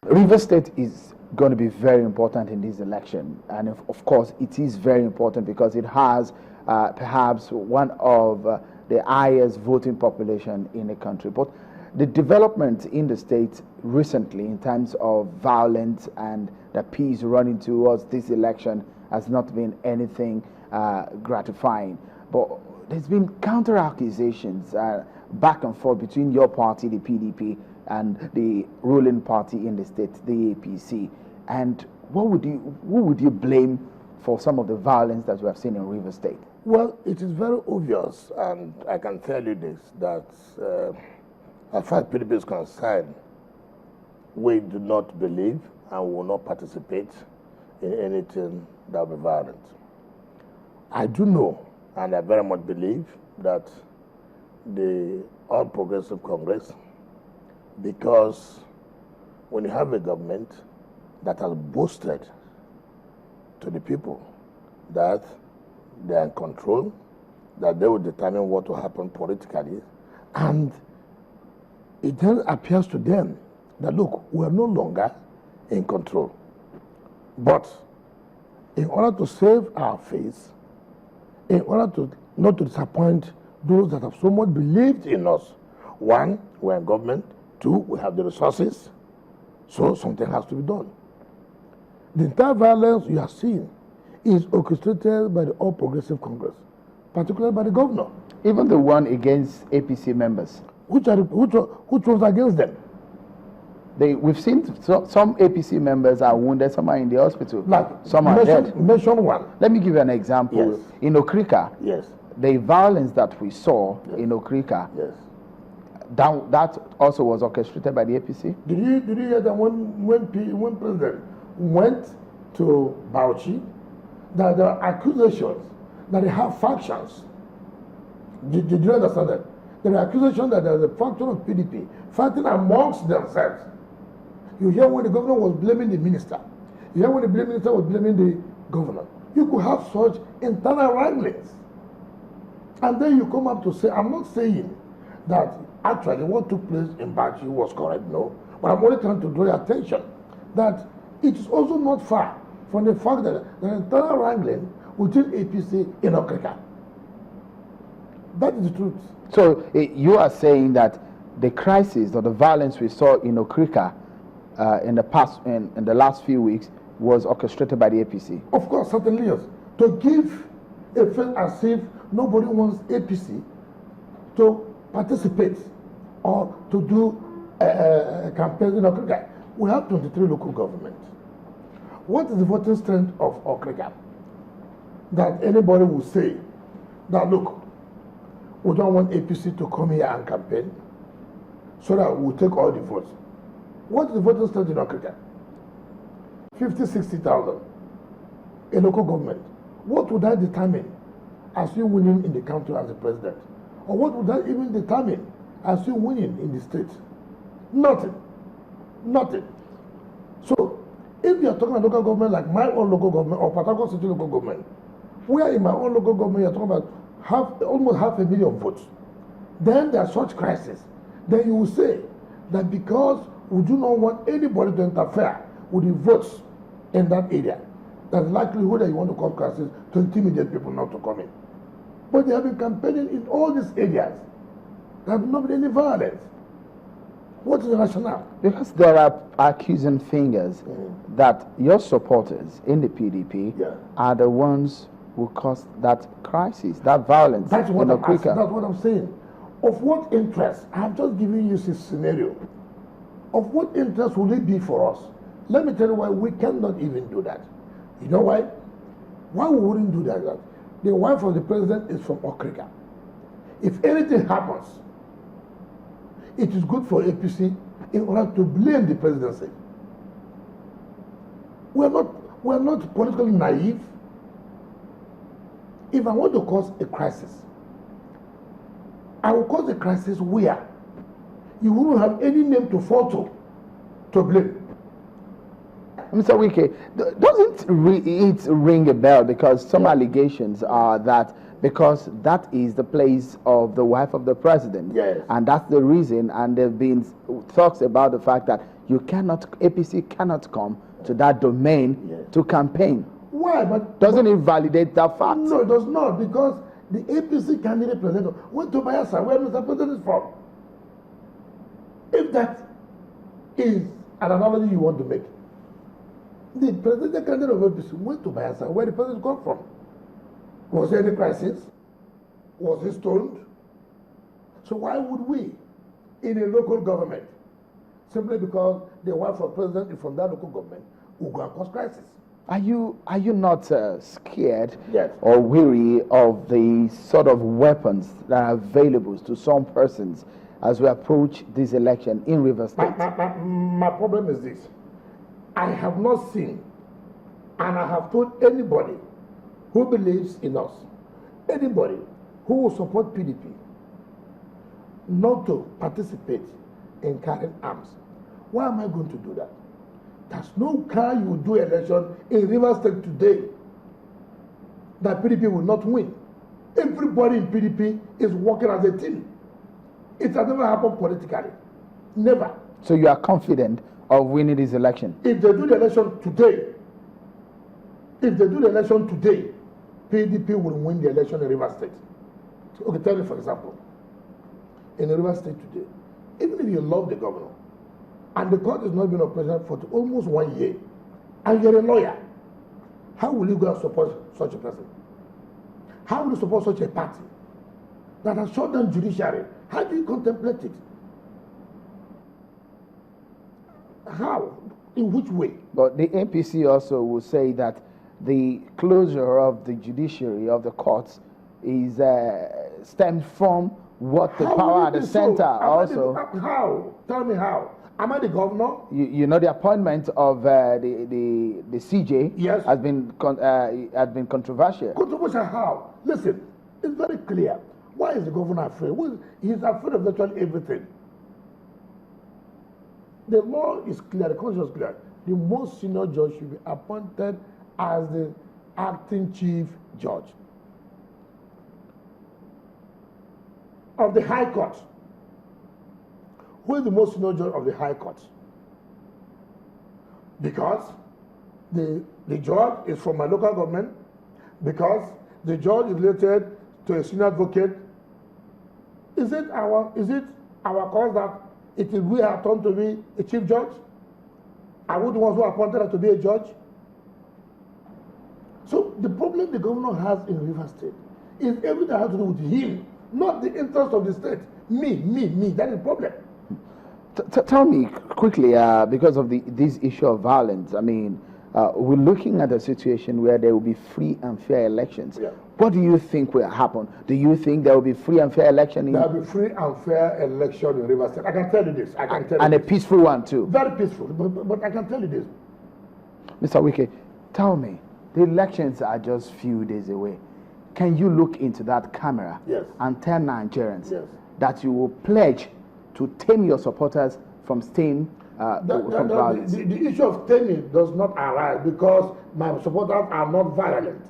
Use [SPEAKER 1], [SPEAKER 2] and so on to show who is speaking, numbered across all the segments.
[SPEAKER 1] River State is going to be very important in this election, and of course it is very important because it has perhaps one of the highest voting population in the country. But the development in the state recently in terms of violence and the peace running towards this election has not been anything gratifying. But there's been counter accusations back and forth between your party, the PDP, and the ruling party in the state, the APC. And who would you blame for some of the violence that we have seen in River State?
[SPEAKER 2] Well, it is very obvious, and I can tell you this, that as far as PDP is concerned, we do not believe and will not participate in anything that will be violent. I do know, and I very much believe, that the All Progressive Congress, because when you have a government that has boasted to the people that they are in control, that they will determine what will happen politically, and it then appears to them that, look, we are no longer in control. But in order to save our face, in order to not to disappoint those that have so much believed in us, one, we're in government, two, we have the resources, so something has to be done. The entire violence you are seeing is orchestrated by the All Progressive Congress, particularly by the governor.
[SPEAKER 1] Even the one against APC members.
[SPEAKER 2] Which was against them?
[SPEAKER 1] We've seen some APC members are wounded, some are in the hospital,
[SPEAKER 2] like
[SPEAKER 1] some are dead.
[SPEAKER 2] Mention one.
[SPEAKER 1] Let me give you an example.
[SPEAKER 2] Yes.
[SPEAKER 1] In Okrika,
[SPEAKER 2] yes,
[SPEAKER 1] the violence that we saw
[SPEAKER 2] yes.
[SPEAKER 1] in Okrika,
[SPEAKER 2] yes,
[SPEAKER 1] that also was orchestrated by the APC.
[SPEAKER 2] Did you hear that when President went to Bauchi, that there are accusations that they have factions? Did you understand that? There are accusations that there is a faction of PDP fighting amongst themselves. You hear when the governor was blaming the minister. You hear when the minister was blaming the governor. You could have such internal wranglings. And then you come up to say, I'm not saying that actually what took place in Bauchi was correct, no. But I'm only trying to draw your attention that it is also not far from the fact that there is internal wrangling within APC in Okrika. That is the truth.
[SPEAKER 1] So you are saying that the crisis or the violence we saw in Okrika in the last few weeks was orchestrated by the APC?
[SPEAKER 2] Of course, certainly yes. To give a feel as if nobody wants APC to participate or to do a campaign in Okrika. We have 23 local governments. What is the voting strength of Okrika? That anybody will say that, look, we don't want APC to come here and campaign so that we'll take all the votes. What is the voting strength in Okrika? 50, 60,000. A local government. What would that determine as you winning in the country as a president? Or what would that even determine as you winning in the state? Nothing. Nothing. So, if you are talking about local government like my own local government or Port Harcourt City local government, where in my own local government you are talking about almost 500,000 votes, then there are such crises. Then you will say that because we do not want anybody to interfere with the votes in that area, there's likelihood that you want to cause crisis to intimidate people not to come in. But they have been campaigning in all these areas. There have not been any violence. What is the rationale?
[SPEAKER 1] Because there are accusing fingers that your supporters in the PDP are the ones who caused that crisis, that violence.
[SPEAKER 2] That's what I'm saying. Of what interest? I have just given you this scenario. Of what interest will it be for us? Let me tell you why we cannot even do that. You know why? Why we wouldn't do that? The wife of the president is from Okrika. If anything happens, it is good for APC in order to blame the presidency. We are not politically naive. If I want to cause a crisis, I will cause a crisis where you won't have any name to fall to blame.
[SPEAKER 1] Mr. Wike, doesn't it ring a bell because some allegations are that because that is the place of the wife of the president.
[SPEAKER 2] Yes.
[SPEAKER 1] And that's the reason, and there have been talks about the fact that APC cannot come to that domain to campaign.
[SPEAKER 2] Why? But
[SPEAKER 1] doesn't it validate that fact?
[SPEAKER 2] No, it does not, because the APC candidate president went to Bayelsa, where Mr. President is from. If that is an analogy you want to make, the presidential candidate of APC went to Bayelsa, where the president come from. Was there any crisis? Was he stoned? So why would we, in a local government, simply because the wife of president is from that local government, will go and cause crisis?
[SPEAKER 1] Are you not scared
[SPEAKER 2] Yes.
[SPEAKER 1] or weary of the sort of weapons that are available to some persons as we approach this election in Rivers State?
[SPEAKER 2] My problem is this. I have not seen, and I have told anybody who believes in us, anybody who will support PDP, not to participate in carrying arms. Why am I going to do that? There's no car you will do election in Rivers State today that PDP will not win. Everybody in PDP is working as a team. It has never happened politically. Never.
[SPEAKER 1] So you are confident of winning this election?
[SPEAKER 2] If they do the election today, PDP will win the election in Rivers State. Okay, tell me, for example, in Rivers State today, even if you love the governor, and the court has not been operational for almost 1 year, and you're a lawyer, how will you go and support such a person? How will you support such a party that has shut down judiciary? How do you contemplate it? How? In which way?
[SPEAKER 1] But the APC also will say that the closure of the judiciary, of the courts, is stemmed from what the power at the center also.
[SPEAKER 2] How? Tell me how. Am I the governor?
[SPEAKER 1] You know, the appointment of the CJ
[SPEAKER 2] Yes.
[SPEAKER 1] has been controversial.
[SPEAKER 2] Controversial how? Listen, it's very clear. Why is the governor afraid? He's afraid of virtually everything. The law is clear, the constitution is clear. The most senior judge should be appointed as the acting chief judge of the High Court. Who is the most senior judge of the High Court? Because the judge is from my local government, because the judge is related to a senior advocate. Is it our cause that it is we are turned to be a chief judge? Are we the ones who appointed her to be a judge? So the problem the governor has in Rivers State is everything that has to do with him, not the interest of the state. Me. That is the problem.
[SPEAKER 1] Tell me quickly, because of this issue of violence, I mean, we're looking at a situation where there will be free and fair elections.
[SPEAKER 2] Yeah.
[SPEAKER 1] What do you think will happen? Do you think there will be free and fair election?
[SPEAKER 2] There will be free and fair election in Rivers State. I can tell you this.
[SPEAKER 1] And a peaceful one too.
[SPEAKER 2] Very peaceful. But I can tell you this.
[SPEAKER 1] Mr. Wike, tell me, the elections are just few days away. Can you look into that camera and tell Nigerians that you will pledge to tame your supporters from staying from violence?
[SPEAKER 2] The issue of taming does not arise because my supporters are not violent.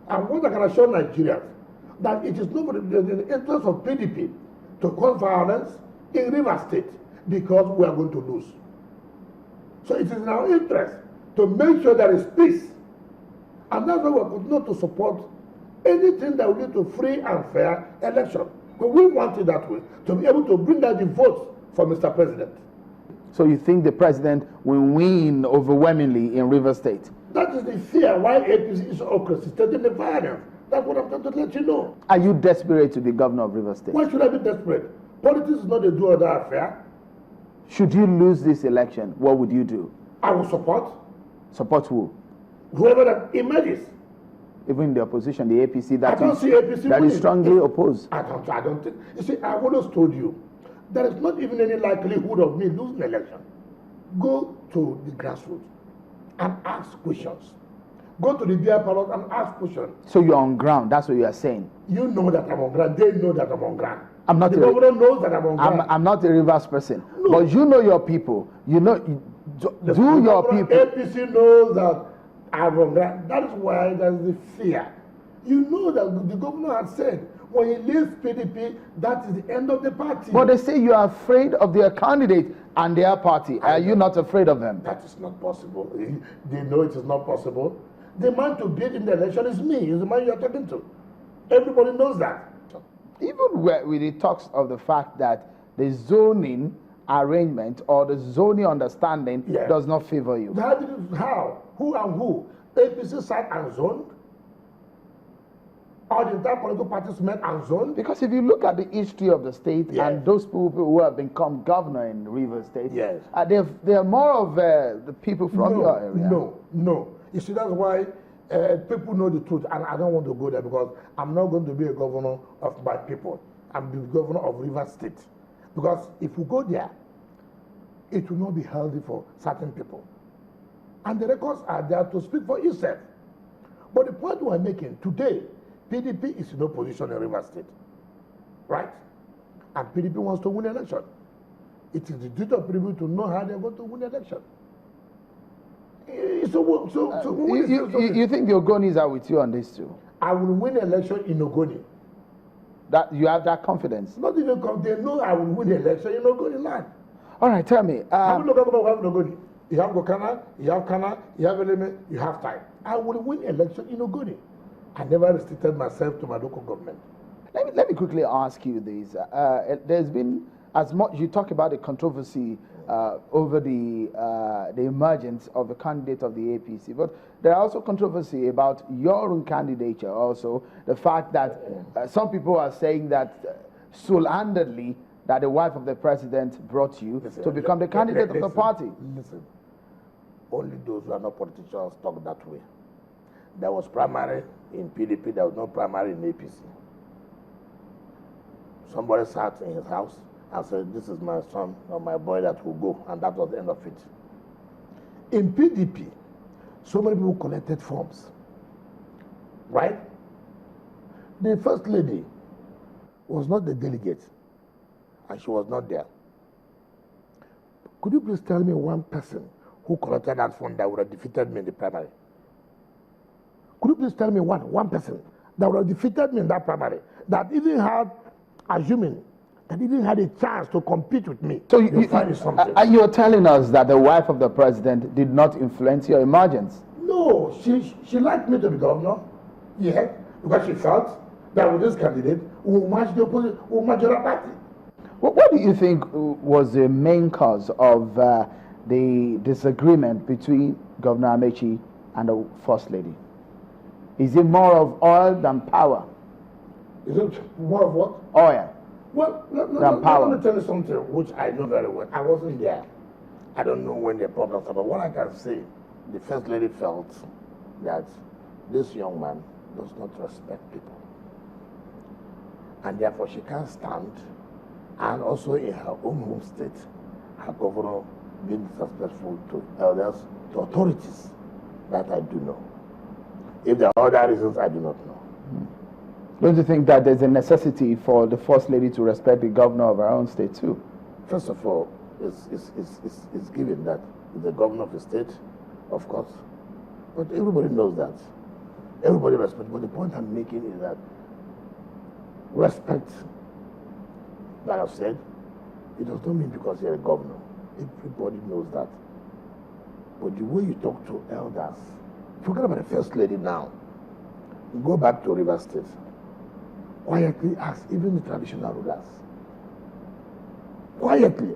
[SPEAKER 2] And what I can assure Nigerians, that it is not in the interest of PDP to cause violence in Rivers State because we are going to lose. So it is in our interest to make sure there is peace. And that's why we continue to support anything that will lead to free and fair election. But we want it that way, to be able to bring out the votes for Mr. President.
[SPEAKER 1] So you think the president will win overwhelmingly in Rivers State?
[SPEAKER 2] That is the fear why APC is orchestrating the violence. That's what I'm trying to let you know.
[SPEAKER 1] Are you desperate to be governor of Rivers State?
[SPEAKER 2] Why should I be desperate? Politics is not a do or die affair.
[SPEAKER 1] Should you lose this election, what would you do?
[SPEAKER 2] I will support.
[SPEAKER 1] Support who?
[SPEAKER 2] Whoever that emerges.
[SPEAKER 1] Even the opposition, the APC,
[SPEAKER 2] I don't see APC
[SPEAKER 1] that is strongly opposed.
[SPEAKER 2] I don't think. You see, I've always told you, there is not even any likelihood of me losing the election. Go to the grassroots and ask questions. Go to the beer parlor and ask questions.
[SPEAKER 1] So you're on ground, that's what you are saying?
[SPEAKER 2] You know that I'm on ground. They know that I'm on ground.
[SPEAKER 1] I'm not
[SPEAKER 2] the governor knows that I'm on ground.
[SPEAKER 1] I'm not a Rivers person.
[SPEAKER 2] No.
[SPEAKER 1] But you know your people. You know, your people.
[SPEAKER 2] APC knows that I'm on ground. That is why there's the fear. You know that the governor had said, When he leaves PDP, that is the end of the party.
[SPEAKER 1] But they say you are afraid of their candidate and their party. Are you not afraid of them?
[SPEAKER 2] That is not possible. They know it is not possible. The man to beat in the election is me. Is the man you are talking to. Everybody knows that.
[SPEAKER 1] Even with the talks of the fact that the zoning arrangement or the zoning understanding does not favor you.
[SPEAKER 2] How? Who and who? APC side and zoned? Or the entire political parties met and zoned?
[SPEAKER 1] Because if you look at the history of the state and those people who have become governor in Rivers State, they are more of the people from your area.
[SPEAKER 2] No. You see, that's why people know the truth, and I don't want to go there because I'm not going to be a governor of my people. I'm the governor of Rivers State. Because if you go there, it will not be healthy for certain people. And the records are there to speak for itself. But the point we're making today, PDP is in opposition in Rivers State, right? And PDP wants to win the election. It is the duty of PDP to know how they're going to win the election.
[SPEAKER 1] You think the Ogonis are with you on this too?
[SPEAKER 2] I will win the election in Ogoni.
[SPEAKER 1] That you have that confidence?
[SPEAKER 2] Not even they know I will win the election in Ogoni land.
[SPEAKER 1] All right, tell me.
[SPEAKER 2] How many local government have in Ogoni? You have Gokana, you have Kana, you have Eleme, you have time. I will win election in Ogoni. I never restricted myself to my local government.
[SPEAKER 1] Let me quickly ask you this. There's been, as much you talk about the controversy over the emergence of the candidate of the APC, but there are also controversy about your own candidature also. The fact that some people are saying that soul-handedly that the wife of the president brought you to become the candidate of the party.
[SPEAKER 2] Listen, only those who are not politicians talk that way. There was primary in PDP, there was no primary in APC. Somebody sat in his house and said, this is my son or my boy that will go, and that was the end of it. In PDP, so many people collected forms, right? The first lady was not the delegate, and she was not there. Could you please tell me one person who collected that form that would have defeated me in the primary? Could you please tell me one person that would have defeated me in that primary, that even had, assuming, that even had a chance to compete with me?
[SPEAKER 1] So you're telling us that the wife of the president did not influence your emergence?
[SPEAKER 2] No, she liked me to be governor, yes, because she felt that with this candidate, we will match the opposition, we will match the other party.
[SPEAKER 1] What do you think was the main cause of the disagreement between Governor Amaechi and the First Lady? Is it more of oil than power?
[SPEAKER 2] Is it more of what?
[SPEAKER 1] Oil.
[SPEAKER 2] Well, let me tell you something which I know very well. I wasn't there. I don't know when the problems are, but what I can say, the First Lady felt that this young man does not respect people. And therefore she can't stand, and also in her own home state, her governor being disrespectful to elders, to authorities. That I do know. If there are other reasons, I do not know.
[SPEAKER 1] Don't you think that there's a necessity for the First Lady to respect the governor of our own state too?
[SPEAKER 2] First of all, it's given that the governor of the state, of course. But everybody knows that. Everybody respects. But the point I'm making is that respect, like I've said, it does not mean because you're a governor. Everybody knows that. But the way you talk to elders, forget about the First Lady now. Go back to Rivers State. Quietly ask even the traditional rulers. Quietly.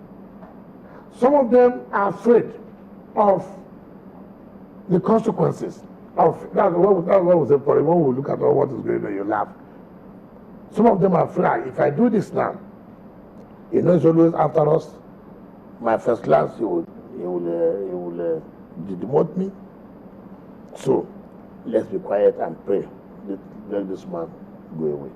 [SPEAKER 2] Some of them are afraid of the consequences of that's what was the problem. When we look at all what is going on, you laugh. Some of them are afraid. If I do this now, you know, it's always after us. My first class, he will demote me. So let's be quiet and pray. Let this man go away.